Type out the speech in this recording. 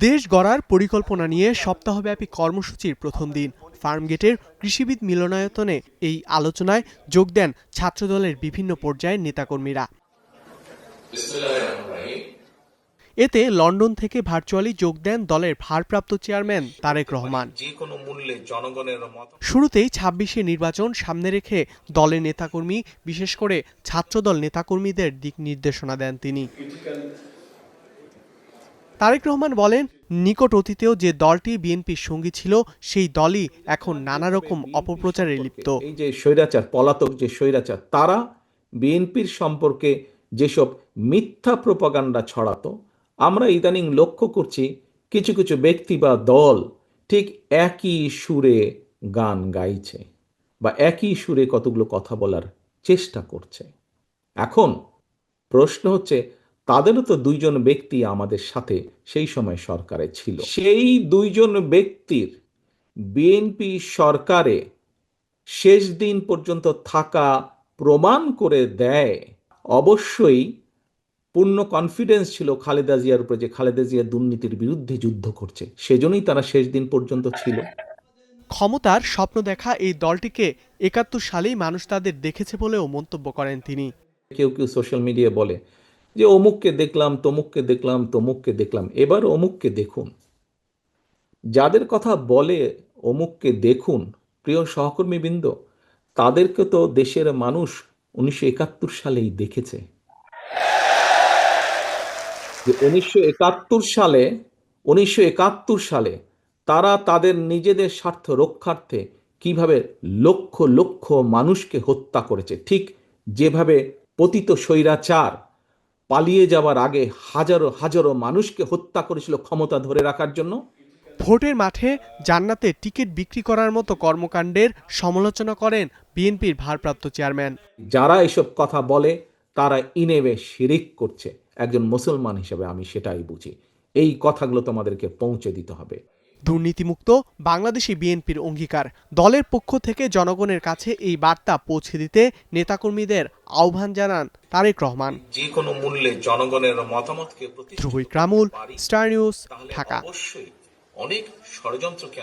দেশ গড়ার পরিকল্পনা নিয়ে সপ্তাহব্যাপী কর্মসূচির প্রথম দিন ফার্মগেটের কৃষিবিদ মিলনায়তনে এই আলোচনায় যোগ দেন ছাত্রদলের বিভিন্ন পর্যায়ের নেতাকর্মীরা। এতে লন্ডন থেকে ভার্চুয়ালি যোগ দেন দলের ভারপ্রাপ্ত চেয়ারম্যান তারেক রহমান। শুরুতেই ২৬শে নির্বাচন সামনে রেখে দলের নেতাকর্মী, বিশেষ করে ছাত্রদল নেতাকর্মীদের দিক নির্দেশনা দেন তিনি। তারেক রহমান বলেন, নিকট অতীতেও যে দলটি বিএনপির সঙ্গী ছিল সেই দলই এখন নানা রকম অপপ্রচারে লিপ্ত। এই যে স্বৈরাচার, পলাতক যে স্বৈরাচার, তারা বিএনপির সম্পর্কে যেসব মিথ্যা প্রপাগান্ডা ছড়াতো, আমরা ইদানিং লক্ষ্য করছি কিছু কিছু ব্যক্তি বা দল ঠিক একই সুরে গান গাইছে বা একই সুরে কতগুলো কথা বলার চেষ্টা করছে। এখন প্রশ্ন হচ্ছে, তাদেরও তো দুইজন ব্যক্তি আমাদের সাথে সেই সময় সরকারে ছিল। সেই দুইজন ব্যক্তির বিএনপি সরকারে শেষ দিন পর্যন্ত থাকা প্রমাণ করে দেয়। অবশ্যই পূর্ণ কনফিডেন্স ছিল খালেদা জিয়ার উপরে যে খালেদা জিয়া দুর্নীতির বিরুদ্ধে যুদ্ধ করছে, সেজন্যই তারা শেষ দিন পর্যন্ত ছিল। ক্ষমতার স্বপ্ন দেখা এই দলটিকে ৭১ সালেই মানুষ তাদের দেখেছে বলেও মন্তব্য করেন তিনি। কেউ কেউ সোশ্যাল মিডিয়ায় বলে যে অমুককে দেখলাম, তমুককে দেখলাম, তমুককে দেখলাম। এবার অমুককে দেখুন। যাদের কথা বলে অমুককে দেখুন, প্রিয় সহকর্মীবৃন্দ, তাদেরকে তো দেশের মানুষ ১৯৭১ সালেই দেখেছে। যে ১৯৭১ সালে তারা তাদের নিজেদের স্বার্থ রক্ষার্থে কিভাবে লক্ষ লক্ষ মানুষকে হত্যা করেছে, ঠিক যেভাবে পতিত স্বৈরাচার পালিয়ে যাওয়ার আগে হাজারো হাজারো মানুষকে হত্যা করেছিল ক্ষমতা ধরে রাখার জন্য। ভোটের মাঠে জান্নাতে টিকিট বিক্রি করার মতো কর্মকাণ্ডের সমালোচনা করেন বিএনপির ভারপ্রাপ্ত চেয়ারম্যান। যারা এসব কথা বলে তারা ইনেবে শিরিক করছে। একজন মুসলমান হিসেবে আমি সেটাই বুঝি। এই কথাগুলো তোমাদেরকে পৌঁছে দিতে হবে। দুর্নীতিমুক্ত বাংলাদেশি বিএনপির অঙ্গীকার। দলের পক্ষ থেকে জনগণের কাছে এই বার্তা পৌঁছে দিতে নেতাকর্মীদের আহ্বান জানান তারেক রহমান। যে কোনো মূল্যে জনগণের মতামতকে ধ্রুব ইকরামুল, স্টার নিউজ, ঢাকা। অবশ্যই অনেক ষড়যন্ত্রকে